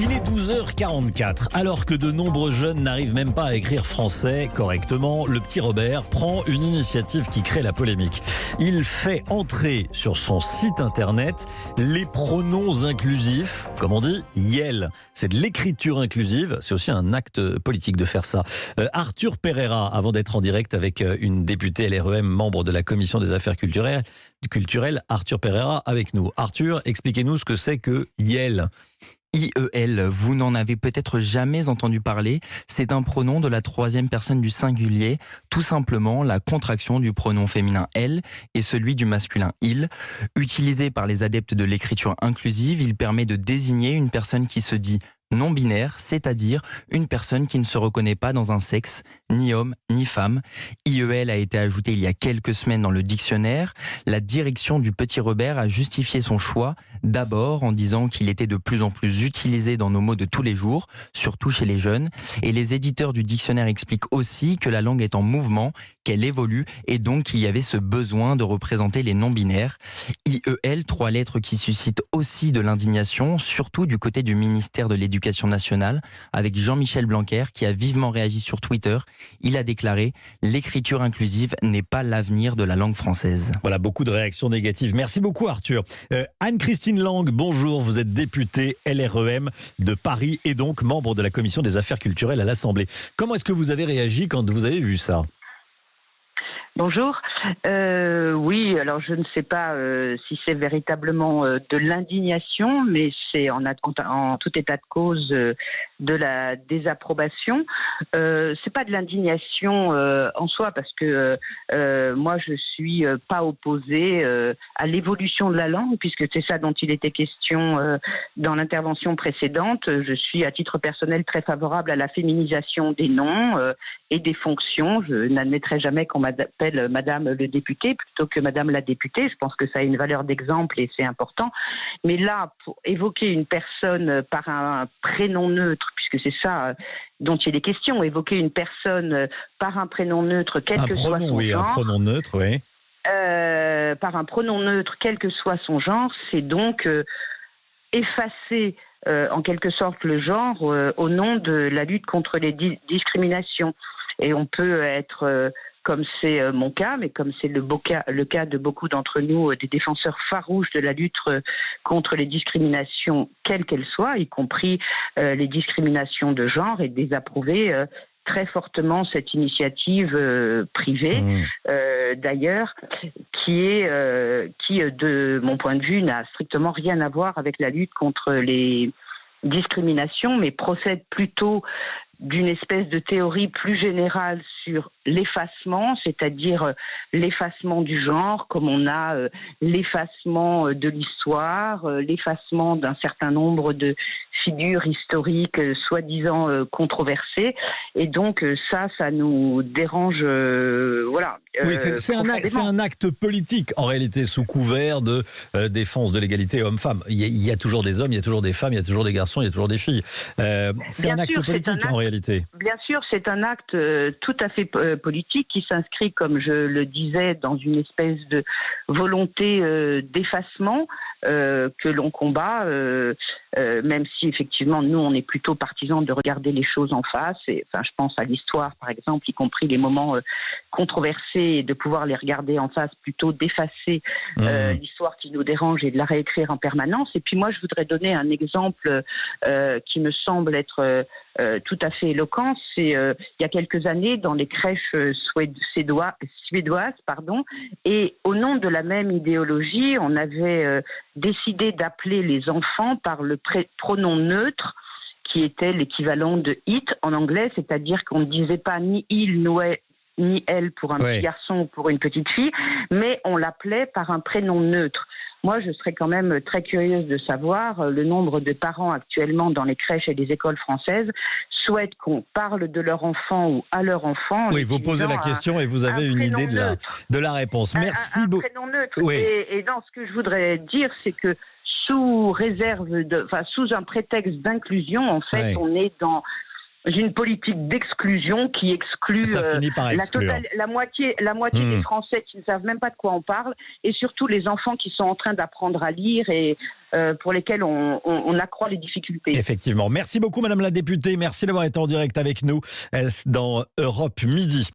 Il est 12h44. Alors que de nombreux jeunes n'arrivent même pas à écrire français correctement, le petit Robert prend une initiative qui crée la polémique. Il fait entrer sur son site internet les pronoms inclusifs, comme on dit, YEL. C'est de l'écriture inclusive, c'est aussi un acte politique de faire ça. Arthur Pereira, avant d'être en direct avec une députée LREM, membre de la commission des affaires culturelles, Arthur Pereira avec nous. Arthur, expliquez-nous ce que c'est que YEL. IEL, vous n'en avez peut-être jamais entendu parler, c'est un pronom de la troisième personne du singulier, tout simplement la contraction du pronom féminin elle et celui du masculin il. Utilisé par les adeptes de l'écriture inclusive, il permet de désigner une personne qui se dit non-binaire, c'est-à-dire une personne qui ne se reconnaît pas dans un sexe, ni homme, ni femme. IEL a été ajouté il y a quelques semaines dans le dictionnaire. La direction du petit Robert a justifié son choix, d'abord en disant qu'il était de plus en plus utilisé dans nos mots de tous les jours, surtout chez les jeunes. Et les éditeurs du dictionnaire expliquent aussi que la langue est en mouvement, qu'elle évolue, et donc qu'il y avait ce besoin de représenter les non-binaires. IEL, 3 lettres qui suscitent aussi de l'indignation, surtout du côté du ministère de l'Éducation nationale, avec Jean-Michel Blanquer qui a vivement réagi sur Twitter. Il a déclaré « L'écriture inclusive n'est pas l'avenir de la langue française ». Voilà, beaucoup de réactions négatives. Merci beaucoup Arthur. Anne-Christine Lang, bonjour, vous êtes députée LREM de Paris et donc membre de la commission des affaires culturelles à l'Assemblée. Comment est-ce que vous avez réagi quand vous avez vu ça ? Bonjour. Oui, alors je ne sais pas si c'est véritablement de l'indignation, mais c'est en tout état de cause de la désapprobation. C'est pas de l'indignation en soi, parce que moi je suis pas opposée à l'évolution de la langue, puisque c'est ça dont il était question dans l'intervention précédente. Je suis à titre personnel très favorable à la féminisation des noms et des fonctions. Je n'admettrai jamais qu'on m'appelle Madame le député plutôt que Madame la députée. Je pense que ça a une valeur d'exemple et c'est important. Mais là, pour évoquer une personne par un prénom neutre, puisque c'est ça dont il est question, évoquer une personne par un prénom neutre, quel que soit son genre. Un pronom neutre, oui. Par un pronom neutre, quel que soit son genre, c'est donc effacer en quelque sorte le genre au nom de la lutte contre les discriminations. Et on peut être, comme c'est mon cas, mais comme c'est le cas de beaucoup d'entre nous, des défenseurs farouches de la lutte contre les discriminations, quelles qu'elles soient, y compris les discriminations de genre, et désapprouver très fortement cette initiative privée, d'ailleurs, qui, de mon point de vue, n'a strictement rien à voir avec la lutte contre les discriminations, mais procède plutôt d'une espèce de théorie plus générale sur l'effacement, c'est-à-dire l'effacement du genre, comme on a l'effacement de l'histoire, l'effacement d'un certain nombre de figures historiques soi-disant controversées. Et donc ça nous dérange, voilà. Oui, c'est un acte politique, en réalité, sous couvert de défense de l'égalité homme-femme. Il y a toujours des hommes, il y a toujours des femmes, il y a toujours des garçons, il y a toujours des filles. C'est un acte politique, en réalité. Bien sûr, c'est un acte tout à fait politique qui s'inscrit, comme je le disais, dans une espèce de volonté d'effacement que l'on combat, même si effectivement nous on est plutôt partisans de regarder les choses en face. Et, enfin, je pense à l'histoire par exemple, y compris les moments controversés, et de pouvoir les regarder en face plutôt d'effacer l'histoire qui nous dérange et de la réécrire en permanence. Et puis moi je voudrais donner un exemple qui me semble être tout à fait éloquent. C'est il y a quelques années dans les crèches suédoises, et au nom de la même idéologie, on avait décidé d'appeler les enfants par le pronom neutre, qui était l'équivalent de it en anglais, c'est-à-dire qu'on ne disait pas ni il ni elle pour un petit garçon ou pour une petite fille, mais on l'appelait par un prénom neutre. Moi, je serais quand même très curieuse de savoir le nombre de parents actuellement dans les crèches et les écoles françaises souhaitent qu'on parle de leur enfant ou à leur enfant. Oui, vous posez la question et vous avez une idée de la réponse. Merci beaucoup. Un prénom neutre. Oui. Et dans ce que je voudrais dire, c'est que sous un prétexte d'inclusion, en fait, on est dans d'une politique d'exclusion qui exclut Ça finit par exclure. la moitié des Français qui ne savent même pas de quoi on parle, et surtout les enfants qui sont en train d'apprendre à lire et pour lesquels on accroît les difficultés. Effectivement. Merci beaucoup, Madame la députée. Merci d'avoir été en direct avec nous dans Europe Midi.